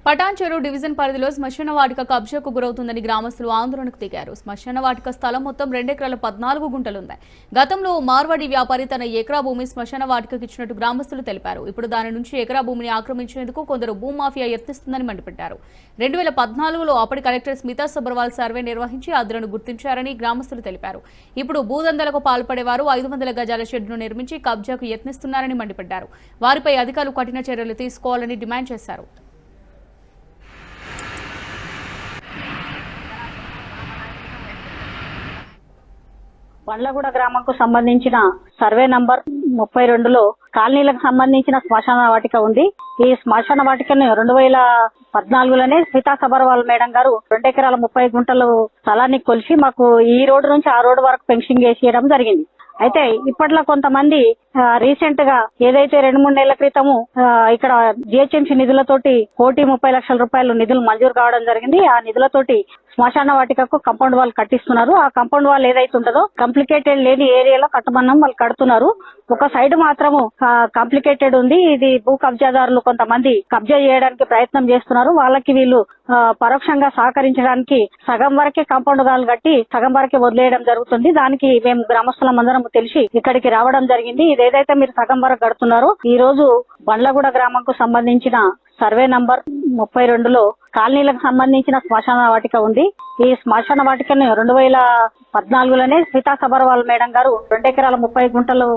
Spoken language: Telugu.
పటాన్చెరు డివిజన్ పరిధిలో శ్మశాన వాటిక కబ్జాకు గురవుతుందని గ్రామస్తులు ఆందోళనకు దిగారు. శ్మశాన వాటిక స్థలం మొత్తం 2 ఎకరాల 14 గుంటలుంది. గతంలో మార్వాడి వ్యాపారి తన ఎకరా భూమి శ్మశాన వాటికకు ఇచ్చినట్టు గ్రామస్తులు తెలిపారు. ఇప్పుడు దాని నుంచి ఎకరా భూమిని ఆక్రమించేందుకు కొందరు భూమాఫియా యత్నిస్తుందని మండిపడ్డారు. 2014లో అప్పటి కలెక్టర్ స్మితా సబర్వాల్ సర్వే నిర్వహించి అదులను గుర్తించారని గ్రామస్తులు తెలిపారు. ఇప్పుడు భూదందలకు పాల్పడేవారు 500 గజాల షెడ్ను నిర్మించి కబ్జాకు యత్నిస్తున్నారని మండిపడ్డారు. వారిపై అధికారులు కఠిన చర్యలు తీసుకోవాలని డిమాండ్ చేశారు. బండ్లగూడ గ్రామంకు సంబంధించిన సర్వే నంబర్ 32లో కాలనీలకు సంబంధించిన శ్మశాన వాటిక ఉంది. ఈ శ్మశాన వాటికను 2014లోనే స్మితా సబర్వాల్ మేడం గారు 2 ఎకరాల 30 గుంటలు స్థలాన్ని కొలిచి మాకు ఈ రోడ్డు నుంచి ఆ రోడ్డు వరకు ఫెన్సింగ్ వేసేయడం జరిగింది. అయితే ఇప్పట్లో కొంతమంది రీసెంట్ గా ఏదైతే 2-3 నెలల క్రితము ఇక్కడ జిహెచ్ఎంసీ నిధులతోటి 1,30,00,000 రూపాయలు నిధులు మంజూరు కావడం జరిగింది. ఆ నిధులతోటి శ్మశాన వాటికకు కంపౌండ్ వాల్ కట్టిస్తున్నారు. ఆ కంపౌండ్ వాల్ ఏదైతే ఉంటుందో కాంప్లికేటెడ్ లేని ఏరియాలో కట్టమన్నాం, వాళ్ళు కడుతున్నారు. ఒక సైడ్ మాత్రము కాంప్లికేటెడ్ ఉంది. ఇది భూ కబ్జాదారులు కొంతమంది కబ్జా చేయడానికి ప్రయత్నం చేస్తున్నారు. వాళ్ళకి వీళ్ళు పరోక్షంగా సహకరించడానికి సగం వరకే కాంపౌండ్ వాల్ కట్టి సగం వరకే వదిలేయడం జరుగుతుంది. దానికి మేము గ్రామస్తులం అందరం తెలిసి ఇక్కడికి రావడం జరిగింది. ఇదేదైతే మీరు సగం వరకు కడుతున్నారో ఈ రోజు బండ్లగూడ గ్రామంకు సంబంధించిన సర్వే నంబర్ 32లో కాలనీలకు సంబంధించిన శ్మశాన వాటిక ఉంది. ఈ శ్మశాన వాటికను 2014లోనే స్మితా సబర్వాల్ మేడం గారు 2 ఎకరాల 30 గుంటలు